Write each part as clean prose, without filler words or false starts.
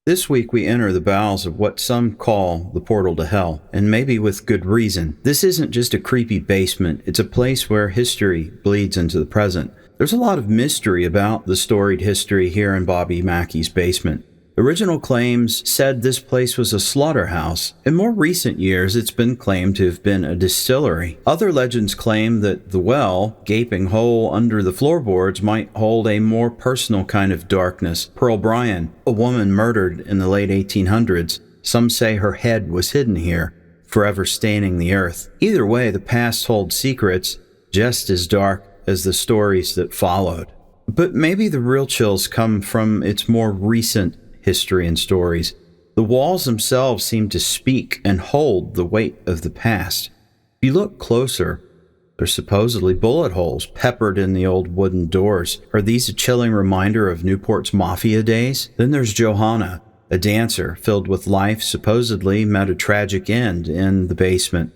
This week we enter the bowels of what some call the portal to hell, and maybe with good reason. This isn't just a creepy basement, it's a place where history bleeds into the present. There's a lot of mystery about the storied history here in Bobby Mackey's basement. Original claims said this place was a slaughterhouse. In more recent years, it's been claimed to have been a distillery. Other legends claim that the well, gaping hole under the floorboards, might hold a more personal kind of darkness. Pearl Bryan, a woman murdered in the late 1800s, some say her head was hidden here, forever staining the earth. Either way, the past holds secrets just as dark as the stories that followed. But maybe the real chills come from its more recent history and stories. The walls themselves seem to speak and hold the weight of the past. If you look closer, there's supposedly bullet holes peppered in the old wooden doors. Are these a chilling reminder of Newport's mafia days? Then there's Johanna, a dancer filled with life, supposedly met a tragic end in the basement.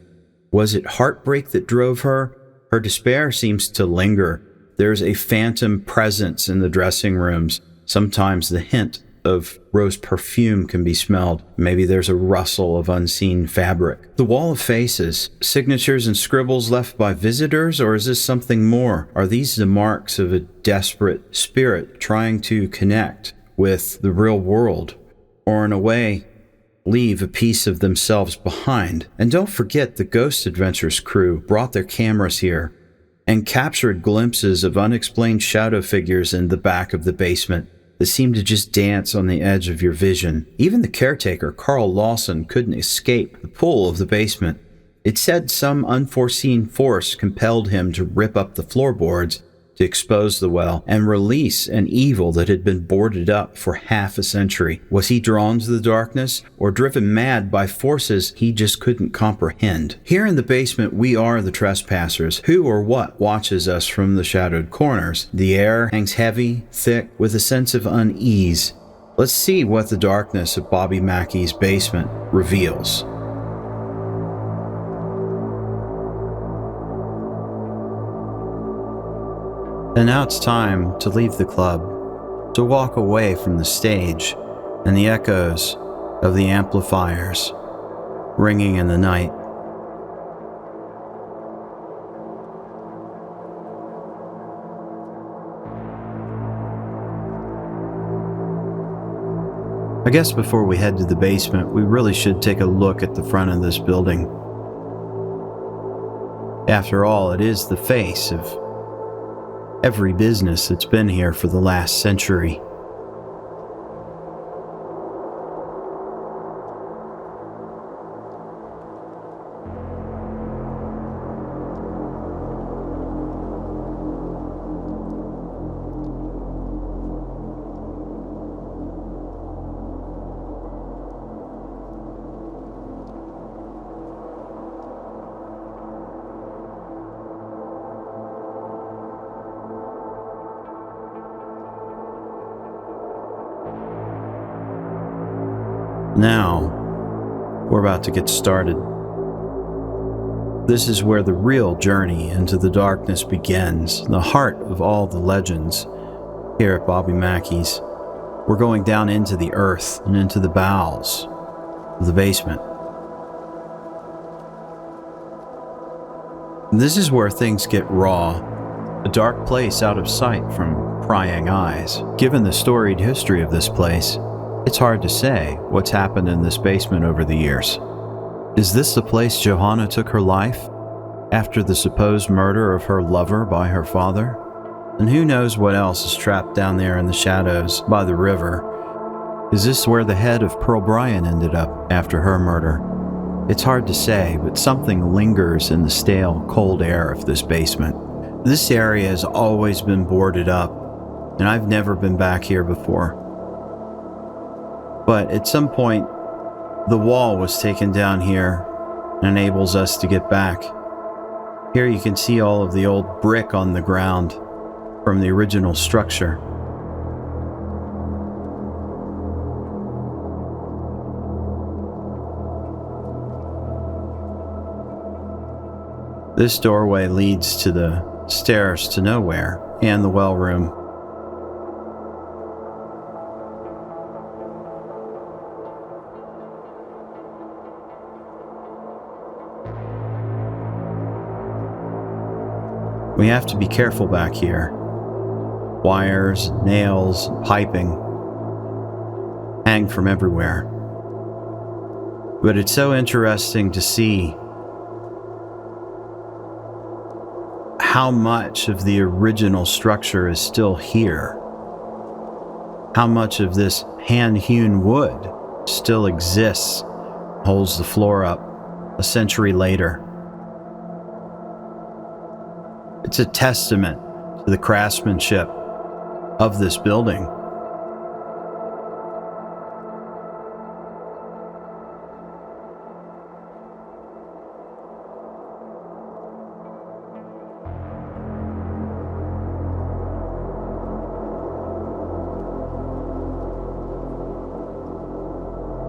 Was it heartbreak that drove her? Her despair seems to linger. There's a phantom presence in the dressing rooms. Sometimes the hint of rose perfume can be smelled. Maybe there's a rustle of unseen fabric. The wall of faces, signatures and scribbles left by visitors, or is this something more? Are these the marks of a desperate spirit trying to connect with the real world, or in a way, leave a piece of themselves behind? And don't forget, the Ghost Adventures crew brought their cameras here and captured glimpses of unexplained shadow figures in the back of the basement that seemed to just dance on the edge of your vision. Even the caretaker, Carl Lawson, couldn't escape the pull of the basement. It said some unforeseen force compelled him to rip up the floorboards to expose the well and release an evil that had been boarded up for half a century. Was he drawn to the darkness or driven mad by forces he just couldn't comprehend? Here in the basement, we are the trespassers. Who or what watches us from the shadowed corners? The air hangs heavy, thick, with a sense of unease. Let's see what the darkness of Bobby Mackey's basement reveals. And now it's time to leave the club, to walk away from the stage and the echoes of the amplifiers ringing in the night. I guess before we head to the basement, we really should take a look at the front of this building. After all, it is the face of every business that's been here for the last century. Now, we're about to get started. This is where the real journey into the darkness begins, the heart of all the legends here at Bobby Mackey's. We're going down into the earth and into the bowels of the basement. This is where things get raw, a dark place out of sight from prying eyes. Given the storied history of this place, it's hard to say what's happened in this basement over the years. Is this the place Johanna took her life after the supposed murder of her lover by her father? And who knows what else is trapped down there in the shadows by the river? Is this where the head of Pearl Bryan ended up after her murder? It's hard to say, but something lingers in the stale, cold air of this basement. This area has always been boarded up, and I've never been back here before. But at some point, the wall was taken down here and enables us to get back. Here you can see all of the old brick on the ground from the original structure. This doorway leads to the stairs to nowhere and the well room. We have to be careful back here. Wires, nails, piping hang from everywhere. But it's so interesting to see how much of the original structure is still here. How much of this hand-hewn wood still exists, holds the floor up a century later. It's a testament to the craftsmanship of this building.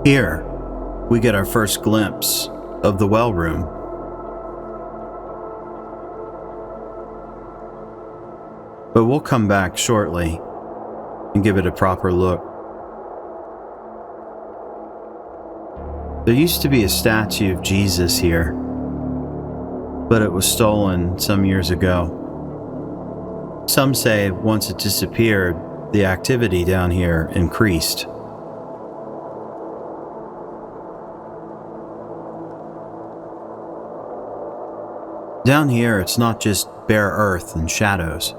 Here, we get our first glimpse of the well room. But we'll come back shortly and give it a proper look. There used to be a statue of Jesus here, but it was stolen some years ago. Some say once it disappeared, the activity down here increased. Down here, it's not just bare earth and shadows.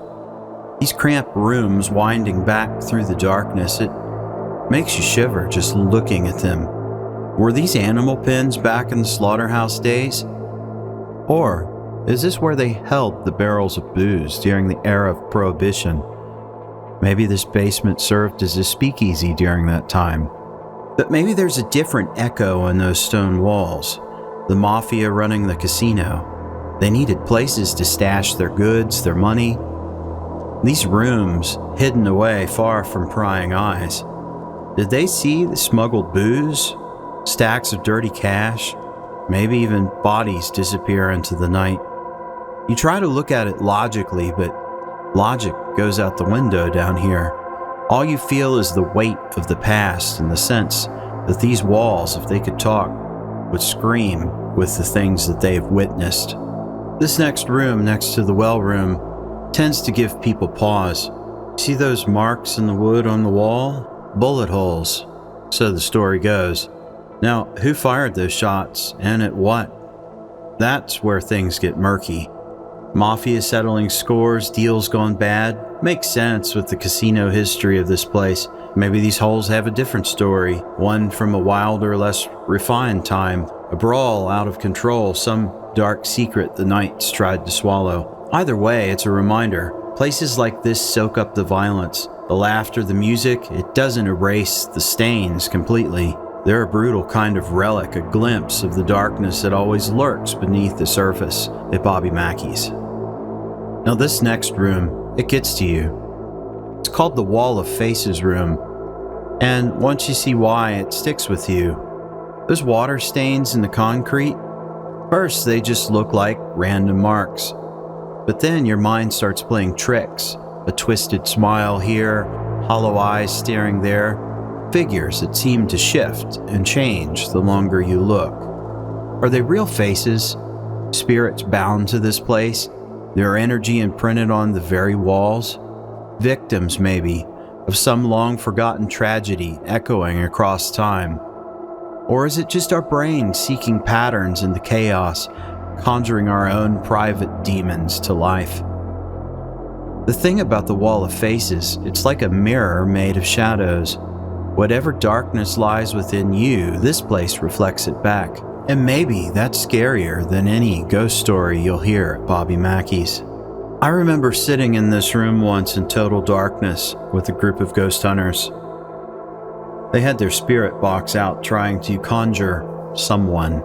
These cramped rooms winding back through the darkness, it makes you shiver just looking at them. Were these animal pens back in the slaughterhouse days? Or is this where they held the barrels of booze during the era of Prohibition? Maybe this basement served as a speakeasy during that time. But maybe there's a different echo in those stone walls. The mafia running the casino. They needed places to stash their goods, their money. These rooms, hidden away far from prying eyes. Did they see the smuggled booze, stacks of dirty cash, maybe even bodies disappear into the night? You try to look at it logically, but logic goes out the window down here. All you feel is the weight of the past and the sense that these walls, if they could talk, would scream with the things that they have witnessed. This next room next to the well room tends to give people pause. See those marks in the wood on the wall? Bullet holes, so the story goes. Now, who fired those shots and at what? That's where things get murky. Mafia settling scores, deals gone bad. Makes sense with the casino history of this place. Maybe these holes have a different story, one from a wilder, less refined time. A brawl out of control, some dark secret the Knights tried to swallow. Either way, it's a reminder. Places like this soak up the violence, the laughter, the music. It doesn't erase the stains completely. They're a brutal kind of relic, a glimpse of the darkness that always lurks beneath the surface at Bobby Mackey's. Now this next room, it gets to you. It's called the Wall of Faces room. And once you see why, it sticks with you. Those water stains in the concrete, first they just look like random marks. But then your mind starts playing tricks. A twisted smile here, hollow eyes staring there, figures that seem to shift and change the longer you look. Are they real faces? Spirits bound to this place? Their energy imprinted on the very walls? Victims, maybe, of some long-forgotten tragedy echoing across time? Or is it just our brain seeking patterns in the chaos, conjuring our own private demons to life? The thing about the Wall of Faces, it's like a mirror made of shadows. Whatever darkness lies within you, this place reflects it back. And maybe that's scarier than any ghost story you'll hear at Bobby Mackey's. I remember sitting in this room once in total darkness with a group of ghost hunters. They had their spirit box out trying to conjure someone.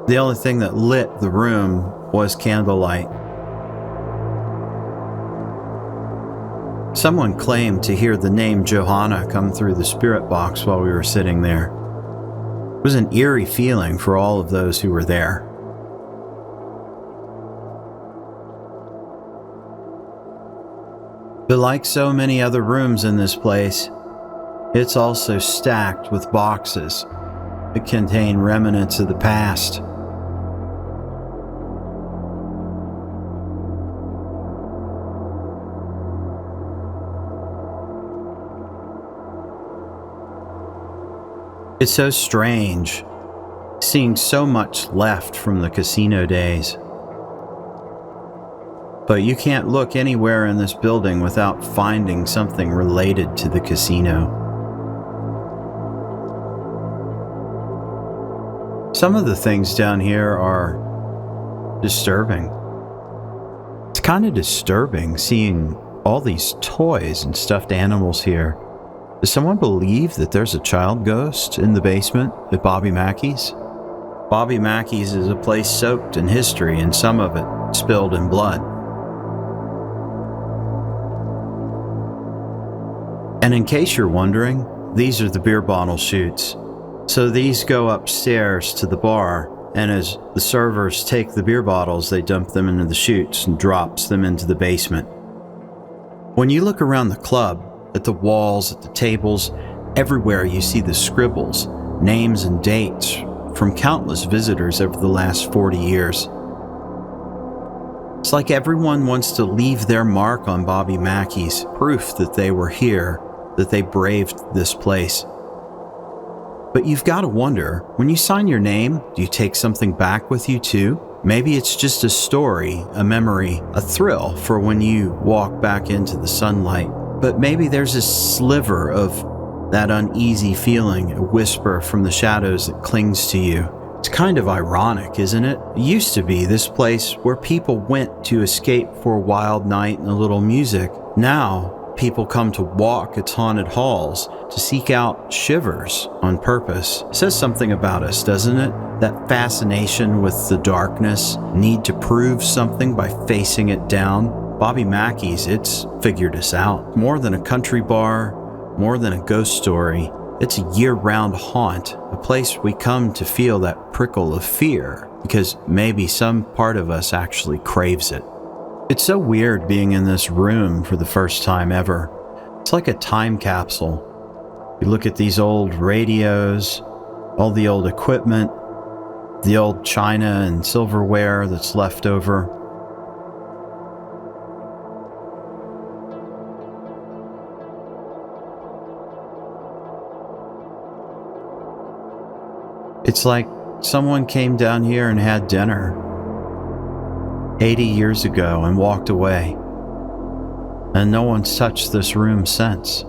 The only thing that lit the room was candlelight. Someone claimed to hear the name Johanna come through the spirit box while we were sitting there. It was an eerie feeling for all of those who were there. But like so many other rooms in this place, it's also stacked with boxes that contain remnants of the past. It's so strange seeing so much left from the casino days. But you can't look anywhere in this building without finding something related to the casino. Some of the things down here are disturbing. It's kind of disturbing seeing all these toys and stuffed animals here. Does someone believe that there's a child ghost in the basement at Bobby Mackey's? Bobby Mackey's is a place soaked in history, and some of it spilled in blood. And in case you're wondering, these are the beer bottle chutes. So these go upstairs to the bar, and as the servers take the beer bottles, they dump them into the chutes and drops them into the basement. When you look around the club, at the walls, at the tables, everywhere you see the scribbles, names and dates from countless visitors over the last 40 years. It's like everyone wants to leave their mark on Bobby Mackey's, proof that they were here, that they braved this place. But you've got to wonder, when you sign your name, do you take something back with you too? Maybe it's just a story, a memory, a thrill for when you walk back into the sunlight. But maybe there's a sliver of that uneasy feeling, a whisper from the shadows that clings to you. It's kind of ironic, isn't it? It used to be this place where people went to escape for a wild night and a little music. Now, people come to walk its haunted halls to seek out shivers on purpose. It says something about us, doesn't it? That fascination with the darkness, need to prove something by facing it down. Bobby Mackey's, it's figured us out. More than a country bar, more than a ghost story, it's a year-round haunt, a place we come to feel that prickle of fear, because maybe some part of us actually craves it. It's so weird being in this room for the first time ever. It's like a time capsule. You look at these old radios, all the old equipment, the old china and silverware that's left over. It's like someone came down here and had dinner 80 years ago and walked away, and no one's touched this room since.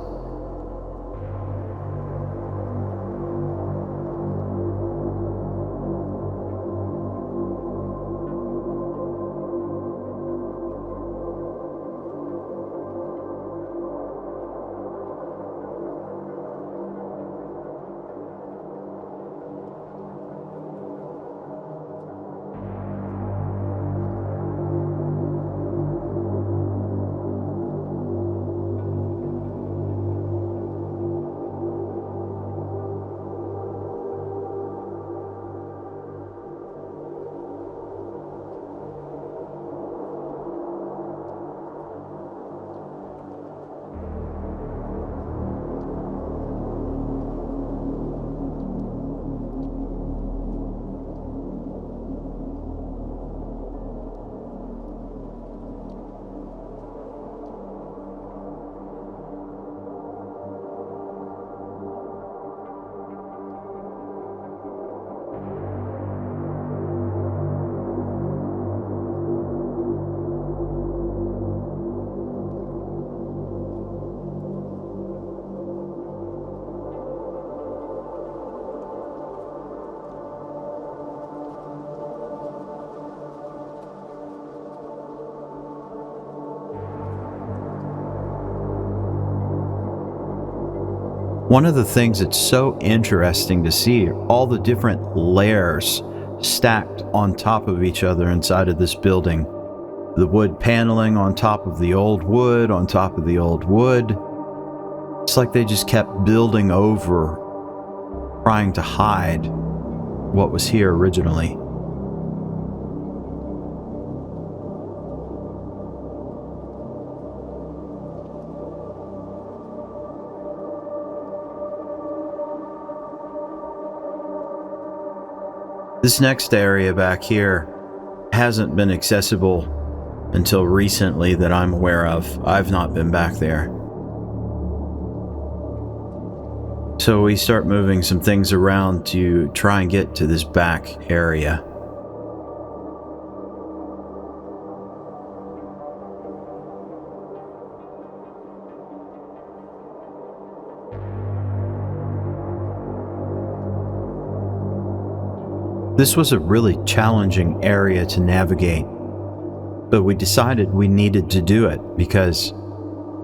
One of the things that's so interesting to see are all the different layers stacked on top of each other inside of this building. The wood paneling on top of the old wood, on top of the old wood. It's like they just kept building over, trying to hide what was here originally. This next area back here hasn't been accessible until recently that I'm aware of. I've not been back there. So we start moving some things around to try and get to this back area. This was a really challenging area to navigate, but we decided we needed to do it because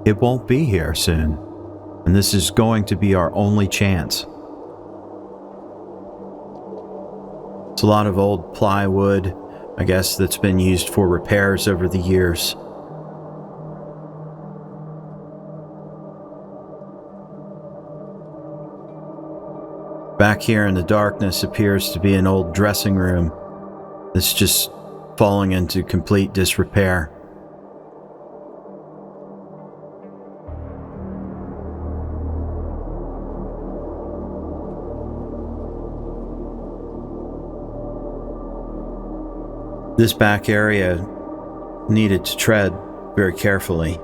it won't be here soon, and this is going to be our only chance. It's a lot of old plywood, I guess, that's been used for repairs over the years. Back here in the darkness appears to be an old dressing room that's just falling into complete disrepair. This back area needed to tread very carefully.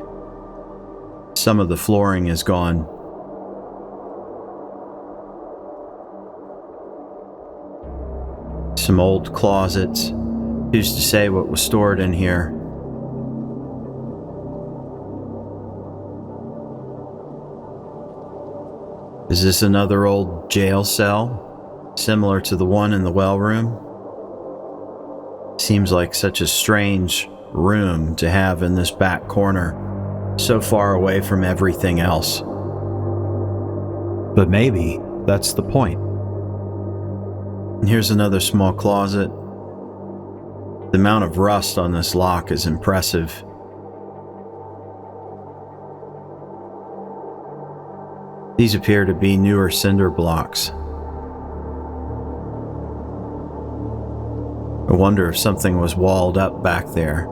Some of the flooring is gone. Some old closets. Who's to say what was stored in here? Is this another old jail cell, similar to the one in the well room? Seems like such a strange room to have in this back corner, so far away from everything else. But maybe that's the point. And here's another small closet. The amount of rust on this lock is impressive. These appear to be newer cinder blocks. I wonder if something was walled up back there.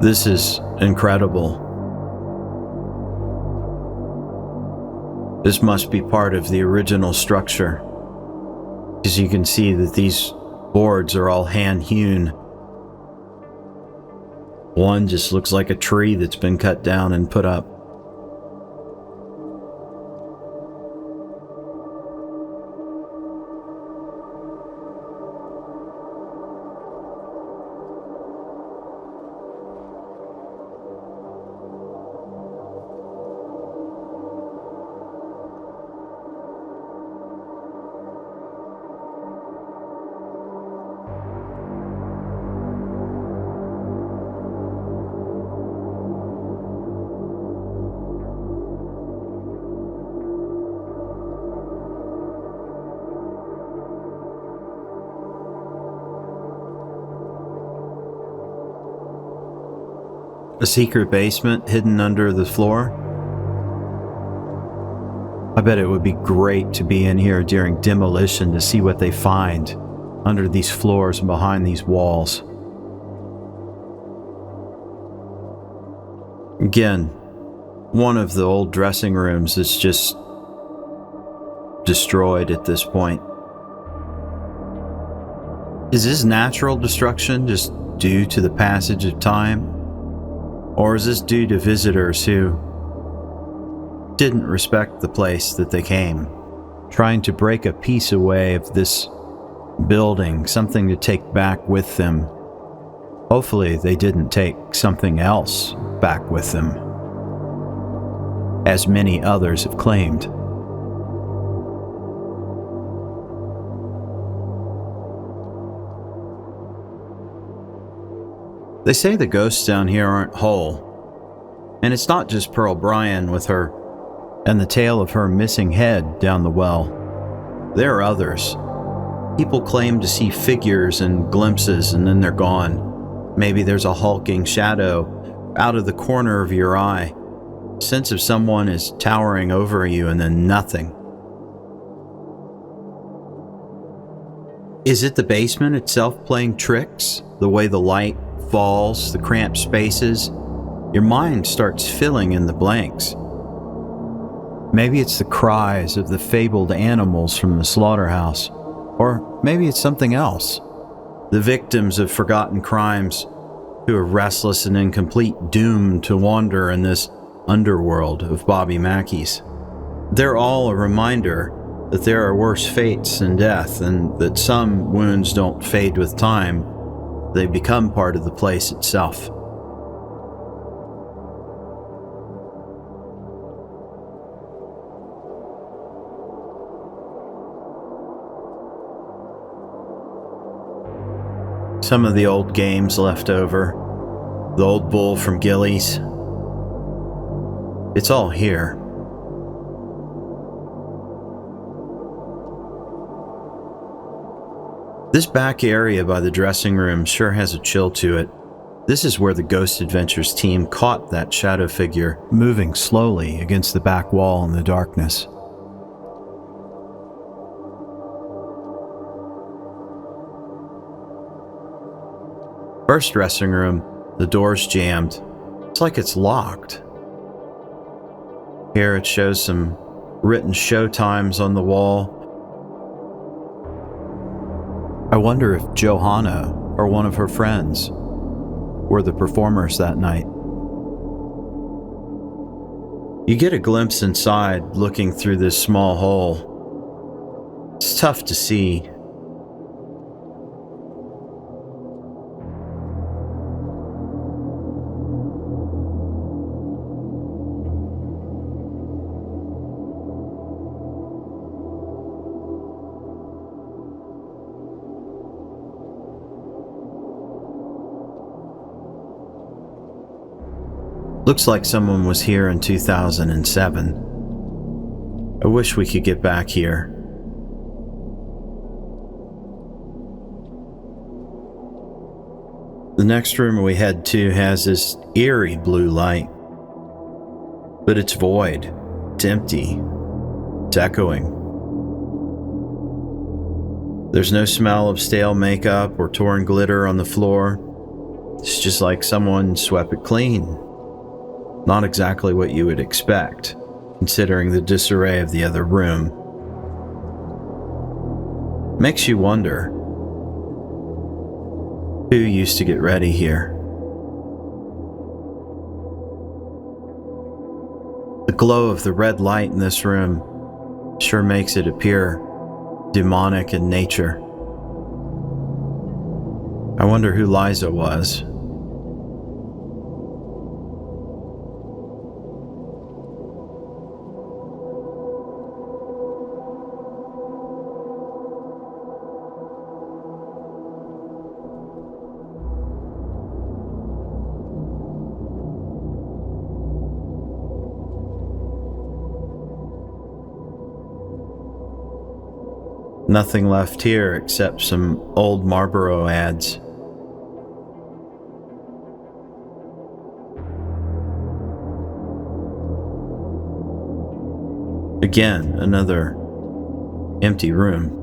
This is incredible. This must be part of the original structure, because you can see that these boards are all hand-hewn. One just looks like a tree that's been cut down and put up. A secret basement hidden under the floor? I bet it would be great to be in here during demolition to see what they find under these floors and behind these walls. Again, one of the old dressing rooms is just destroyed at this point. Is this natural destruction just due to the passage of time? Or is this due to visitors who didn't respect the place that they came, trying to break a piece away of this building, something to take back with them? Hopefully they didn't take something else back with them, as many others have claimed. They say the ghosts down here aren't whole, and it's not just Pearl Bryan with her and the tale of her missing head down the well. There are others. People claim to see figures and glimpses and then they're gone. Maybe there's a hulking shadow out of the corner of your eye. Sense of someone is towering over you and then nothing. Is it the basement itself playing tricks? The way the light falls, the cramped spaces, your mind starts filling in the blanks. Maybe it's the cries of the fabled animals from the slaughterhouse. Or maybe it's something else. The victims of forgotten crimes who are restless and incomplete, doomed to wander in this underworld of Bobby Mackey's. They're all a reminder that there are worse fates than death, and that some wounds don't fade with time. They become part of the place itself. Some of the old games left over, the old bull from Gillies. It's all here. This back area by the dressing room sure has a chill to it. This is where the Ghost Adventures team caught that shadow figure moving slowly against the back wall in the darkness. First dressing room, the door's jammed. It's like it's locked. Here it shows some written show times on the wall. I wonder if Johanna or one of her friends were the performers that night. You get a glimpse inside looking through this small hole. It's tough to see. Looks like someone was here in 2007. I wish we could get back here. The next room we head to has this eerie blue light, but it's void, it's empty, it's echoing. There's no smell of stale makeup or torn glitter on the floor. It's just like someone swept it clean. Not exactly what you would expect, considering the disarray of the other room. Makes you wonder, who used to get ready here? The glow of the red light in this room sure makes it appear demonic in nature. I wonder who Liza was. Nothing left here except some old Marlboro ads. Again, another empty room.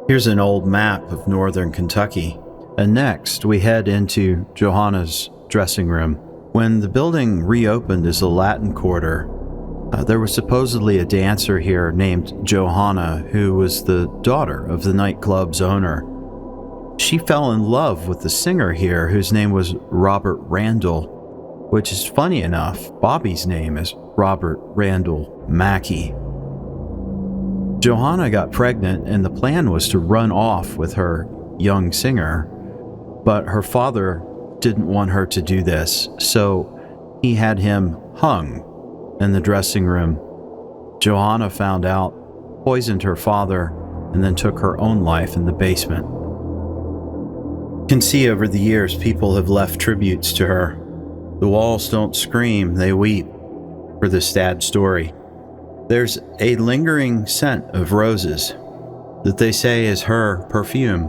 Here's an old map of northern Kentucky, and next we head into Johanna's dressing room. When the building reopened as a Latin Quarter, there was supposedly a dancer here named Johanna who was the daughter of the nightclub's owner. She fell in love with the singer here whose name was Robert Randall, which is funny enough, Bobby's name is Robert Randall Mackey. Johanna got pregnant and the plan was to run off with her young singer, but her father didn't want her to do this, so he had him hung in the dressing room. Johanna found out, poisoned her father, and then took her own life in the basement. You can see over the years people have left tributes to her. The walls don't scream, they weep for this sad story. There's a lingering scent of roses that they say is her perfume.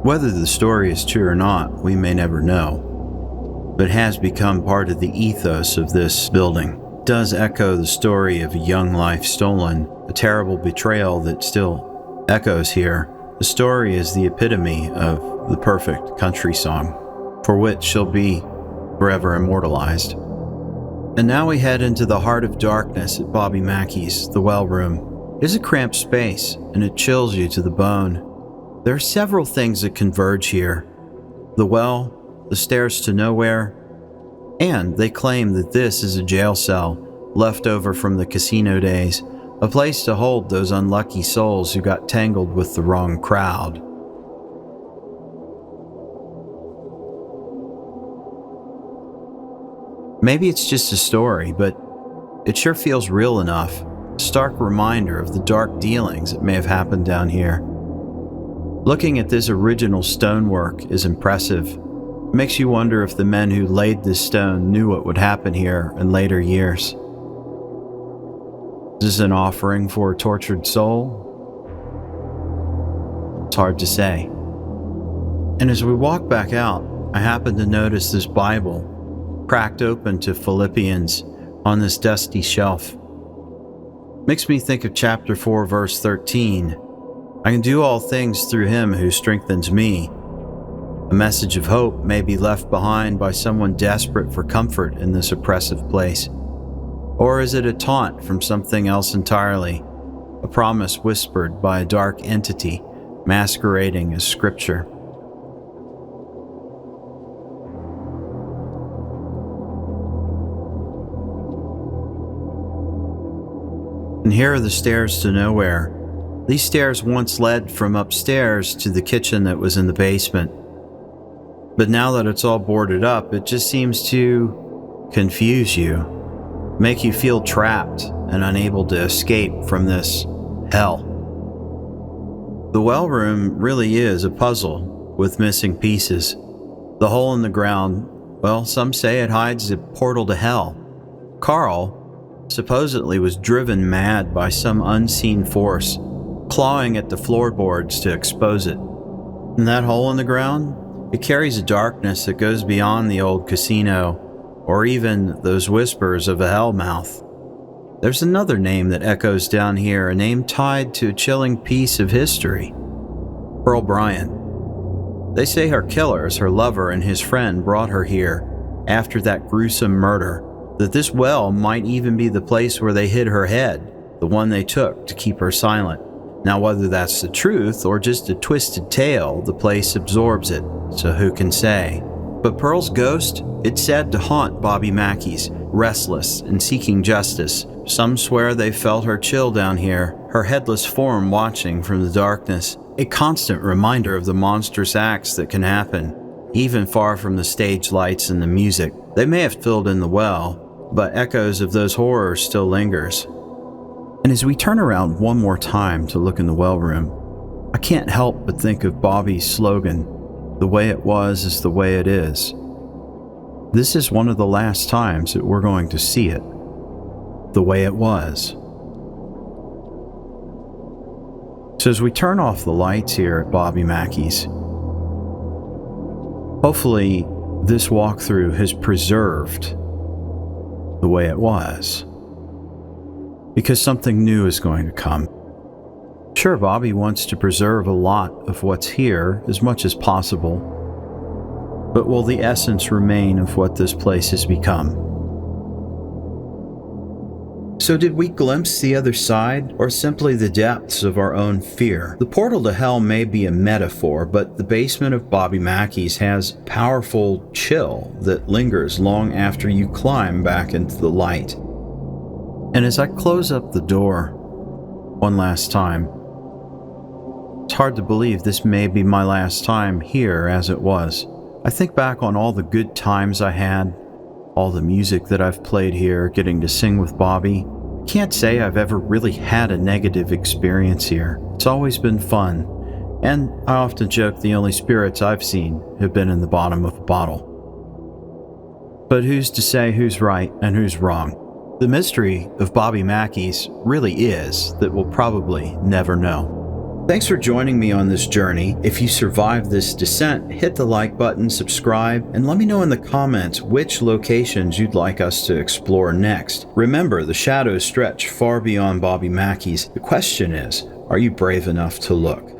Whether the story is true or not, we may never know. but has become part of the ethos of this building. It does echo the story of a young life stolen, a terrible betrayal that still echoes here. The story is the epitome of the perfect country song, for which she'll be forever immortalized. And now we head into the heart of darkness at Bobby Mackey's, the well room. It is a cramped space, and it chills you to the bone. There are several things that converge here. The well, the stairs to nowhere, and they claim that this is a jail cell left over from the casino days, a place to hold those unlucky souls who got tangled with the wrong crowd. Maybe it's just a story, but it sure feels real enough. A stark reminder of the dark dealings that may have happened down here. Looking at this original stonework is impressive. It makes you wonder if the men who laid this stone knew what would happen here in later years. Is this an offering for a tortured soul? It's hard to say. And as we walk back out, I happen to notice this Bible cracked open to Philippians on this dusty shelf. Makes me think of chapter 4, verse 13. I can do all things through him who strengthens me. A message of hope may be left behind by someone desperate for comfort in this oppressive place. Or is it a taunt from something else entirely? A promise whispered by a dark entity masquerading as scripture. And here are the stairs to nowhere. These stairs once led from upstairs to the kitchen that was in the basement. But now that it's all boarded up, it just seems to confuse you, make you feel trapped and unable to escape from this hell. The well room really is a puzzle with missing pieces. The hole in the ground, well, some say it hides a portal to hell. Carl supposedly was driven mad by some unseen force, clawing at the floorboards to expose it. And that hole in the ground, it carries a darkness that goes beyond the old casino, or even those whispers of a hellmouth. There's another name that echoes down here, a name tied to a chilling piece of history. Pearl Bryant. They say her killers, her lover and his friend, brought her here after that gruesome murder, that this well might even be the place where they hid her head, the one they took to keep her silent. Now, whether that's the truth or just a twisted tale, the place absorbs it, so who can say? But Pearl's ghost, it's said to haunt Bobby Mackey's, restless and seeking justice. Some swear they felt her chill down here, her headless form watching from the darkness. A constant reminder of the monstrous acts that can happen, even far from the stage lights and the music. They may have filled in the well, but echoes of those horrors still lingers. And as we turn around one more time to look in the well room, I can't help but think of Bobby's slogan, "The way it was is the way it is." This is one of the last times that we're going to see it, the way it was. So as we turn off the lights here at Bobby Mackey's, hopefully this walkthrough has preserved the way it was, because something new is going to come. Sure, Bobby wants to preserve a lot of what's here as much as possible, but will the essence remain of what this place has become? So did we glimpse the other side, or simply the depths of our own fear? The portal to hell may be a metaphor, but the basement of Bobby Mackey's has powerful chill that lingers long after you climb back into the light. And as I close up the door one last time, it's hard to believe this may be my last time here as it was. I think back on all the good times I had, all the music that I've played here, getting to sing with Bobby. I can't say I've ever really had a negative experience here. It's always been fun, and I often joke the only spirits I've seen have been in the bottom of a bottle. But who's to say who's right and who's wrong? The mystery of Bobby Mackey's really is that we'll probably never know. Thanks for joining me on this journey. If you survived this descent, hit the like button, subscribe, and let me know in the comments which locations you'd like us to explore next. Remember, the shadows stretch far beyond Bobby Mackey's. The question is, are you brave enough to look?